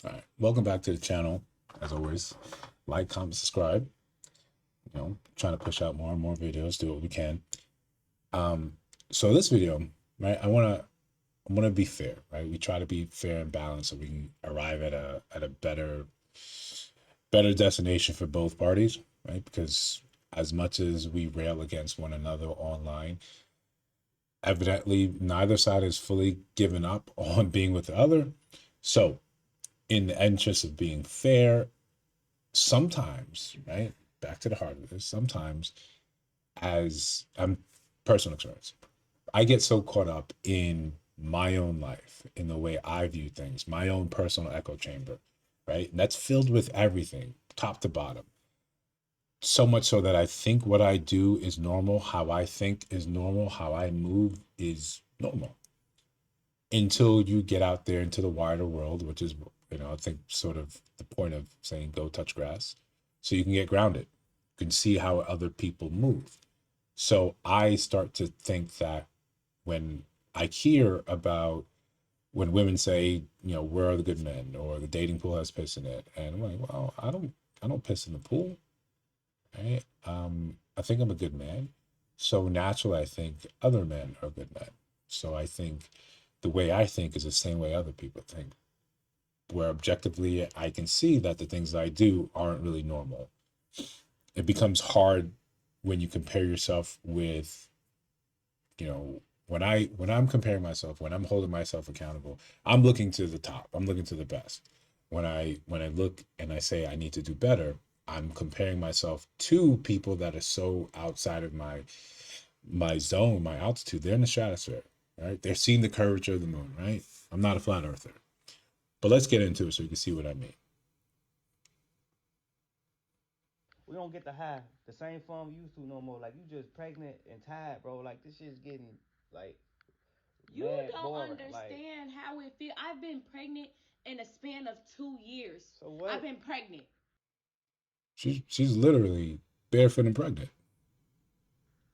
All right, welcome back to the channel. As always, like, comment, subscribe. Trying to push out more and more videos, do what we can. So this video, right? I wanna be fair, right? We try to be fair and balanced so we can arrive at a better destination for both parties, right? Because as much as we rail against one another online, evidently neither side has fully given up on being with the other. So, in the interest of being fair, sometimes, right? Back to the heart of this, sometimes, as personal experience, I get so caught up in my own life, in the way I view things, my own personal echo chamber, right? And that's filled with everything, top to bottom. So much so that I think what I do is normal, how I think is normal, how I move is normal. Until you get out there into the wider world, which is, I think sort of the point of saying go touch grass, so you can get grounded. You can see how other people move. So I start to think that when I hear about when women say, where are the good men, or the dating pool has piss in it, and I'm like, well, I don't piss in the pool, right? I think I'm a good man, so naturally I think other men are good men. So I think the way I think is the same way other people think, where objectively I can see that the things that I do aren't really normal. It becomes hard when you compare yourself with, when I'm comparing myself, when I'm holding myself accountable, I'm looking to the top. I'm looking to the best. When I look and I say I need to do better, I'm comparing myself to people that are so outside of my zone, my altitude. They're in the stratosphere, right? They're seeing the curvature of the moon, right? I'm not a flat earther. But let's get into it so you can see what I mean. We don't get the high, the same fun we used to no more. Like you just pregnant and tired, bro. Like this shit's getting like You mad don't boring. Like understand how it feels. I've been pregnant in a span of 2 years. so I've what? been pregnant. She's literally barefoot and pregnant.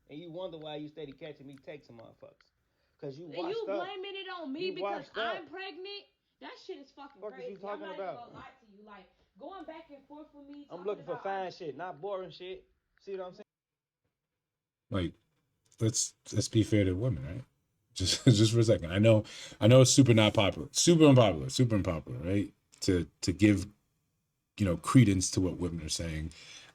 And you wonder why you steady catching me texting motherfuckers. Cause you And you washed up. blaming it on me You because washed up. I'm pregnant? That shit is fucking Fuck is you crazy. I'm talking not even about? gonna lie to you. Like, going back and forth with me, I'm talking looking for about our. fine shit, not boring shit. See what I'm saying? Like, let's be fair to women, right? Just for a second. I know it's super not popular, super unpopular, right? To give credence to what women are saying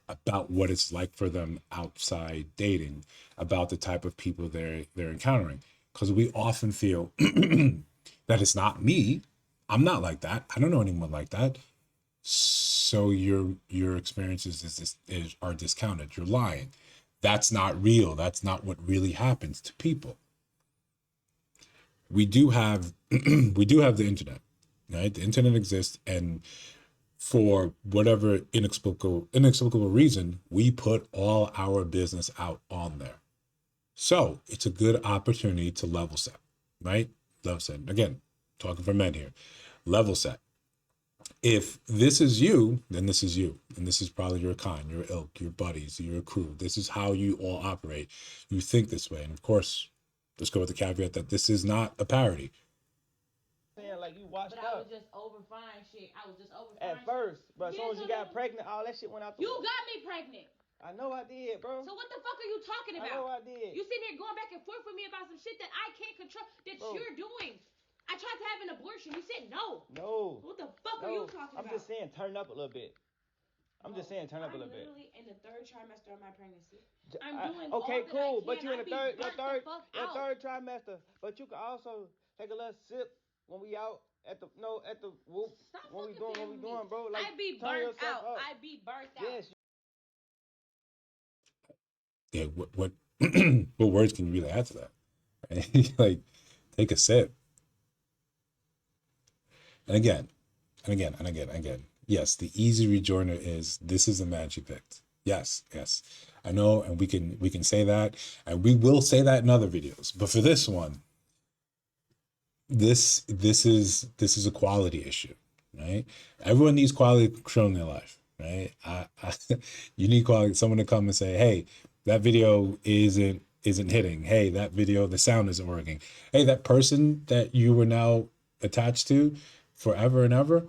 about what it's like for them outside dating, about the type of people they're encountering, because we often feel that it's not me. I'm not like that. I don't know anyone like that. So your experiences are discounted. You're lying. That's not real. That's not what really happens to people. We do have we do have the internet, right? The internet exists, and for whatever inexplicable reason, we put all our business out on there. So it's a good opportunity to level set, right? Level set. Again, talking for men here. Level set. If this is you, then this is you. And this is probably your kind, your ilk, your buddies, your crew. This is how you all operate. You think this way. And of course, let's go with the caveat that this is not a parody. Saying like you washed But I was up just over fine shit. I was just over at fine first, shit. but as Yeah, soon as no, you no, got no. pregnant, all that shit went out the You window. got me pregnant. I know I did, bro. So what the fuck are you talking I know about? I did. You sitting here going back and forth with me about some shit that I can't control that Bro. you're doing. I tried to have an abortion. You said no. No. So what the fuck are No. you talking I'm about? just saying turn up a little bit. I'm just saying turn up a little bit. I'm literally in the third trimester of my pregnancy. I'm doing Okay, all cool. that I But can. you in I the be third, burnt the fuck your out. third trimester. But you can also take a little sip when we out at the at the whoop. Stop What we fucking doing? What playing we with doing, me. bro? Like I be turn burnt yourself out. up. I be burnt out. Yes. Yeah, what what words can you really add to that? Right? Like, take a sip. And again, and again, and again, and again. Yes, the easy rejoinder is this is the man she picked. Yes, yes. I know, and we can say that, and we will say that in other videos. But for this one, this is a quality issue, right? Everyone needs quality control in their life, right? You need quality, someone to come and say, hey, that video isn't hitting. Hey, that video, the sound isn't working. Hey, that person that you were now attached to forever and ever,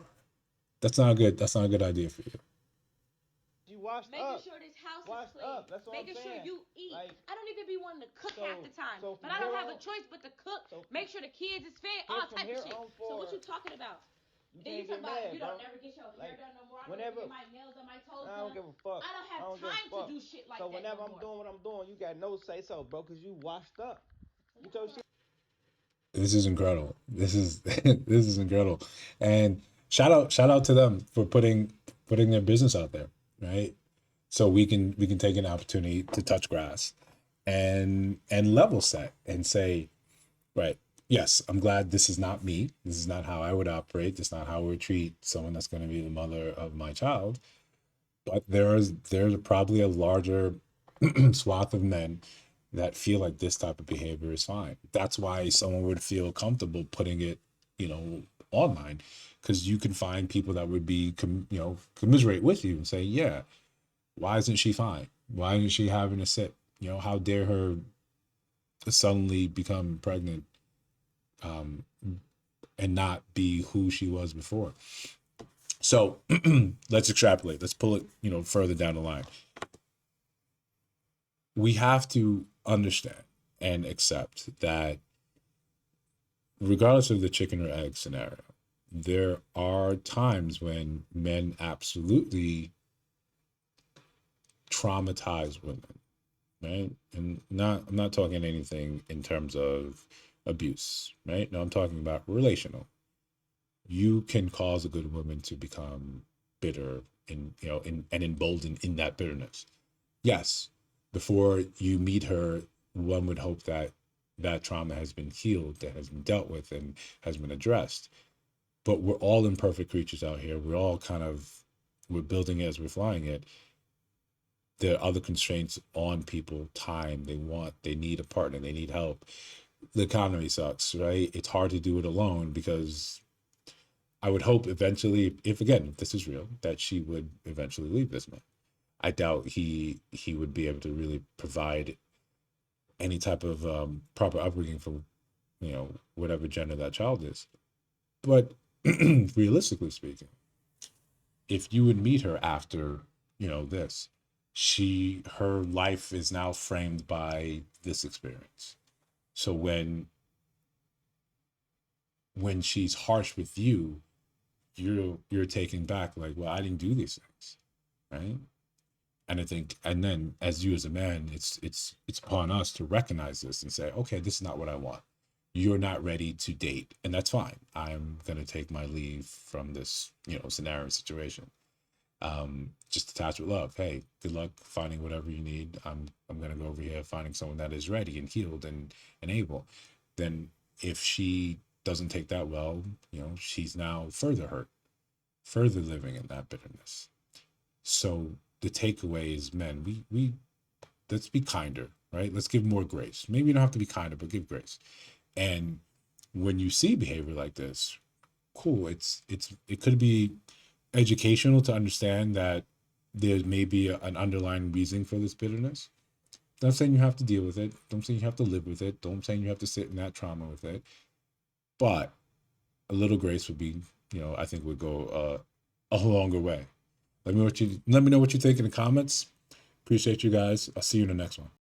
That's not a good idea for you. You washed Making up. sure this house Washed is clean. up. That's what I'm Making sure saying. you eat. Like, I don't need to be wanting to cook so- half the time. so but from I don't here have a on- choice but to cook. so- Make sure the kids is fed, so all from type here of shit. on So what forward, you talking about? You Then you can't talk get about mad, you bro. don't never get your hair Like, done no more. I whenever- don't get my nails done, my toes I don't done. give a fuck. I don't have give a time to fuck. do shit like So that whenever no I'm more. doing what I'm doing, you got no say so, bro, because you washed up. You told shit. This is incredible. This is this is incredible. And shout out to them for putting their business out there, right? So we can take an opportunity to touch grass and level set and say, right, yes, I'm glad this is not me. This is not how I would operate. This is not how I would treat someone that's going to be the mother of my child. But there's probably a larger swath of men that feel like this type of behavior is fine. That's why someone would feel comfortable putting it, online, because you can find people that would be, commiserate with you and say, yeah, why isn't she fine? Why isn't she having a sit? How dare her suddenly become pregnant, and not be who she was before? So let's extrapolate. Let's pull it, further down the line. We have to understand and accept that regardless of the chicken or egg scenario, there are times when men absolutely traumatize women, right? And I'm not talking anything in terms of abuse, right? No, I'm talking about relational. You can cause a good woman to become bitter and emboldened in that bitterness. Yes, before you meet her, one would hope that that trauma has been healed, that has been dealt with, and has been addressed. But we're all imperfect creatures out here. We're all we're building it as we're flying it. There are other constraints on people, time. They need a partner, they need help. The economy sucks, right? It's hard to do it alone, because I would hope eventually, if this is real, that she would eventually leave this man. I doubt he would be able to really provide any type of proper upbringing for whatever gender that child is. But realistically speaking, if you would meet her after this, her life is now framed by this experience. So when she's harsh with you, you're taken back, like, well, I didn't do these things, right? And I think, and then as you as a man, it's upon us to recognize this and say, okay, this is not what I want. You're not ready to date, and that's fine. I'm gonna take my leave from this, scenario situation. Just attach with love. Hey, good luck finding whatever you need. I'm gonna go over here finding someone that is ready and healed and able. Then if she doesn't take that well, she's now further hurt, further living in that bitterness. So the takeaway is, men, we let's be kinder, right? Let's give more grace. Maybe you don't have to be kinder, but give grace. And when you see behavior like this, cool. It could be educational to understand that there may be an underlying reason for this bitterness. Not saying you have to deal with it. Don't say you have to live with it. Don't say you have to sit in that trauma with it. But a little grace would be, I think would go a longer way. Let me know what you think in the comments. Appreciate you guys. I'll see you in the next one.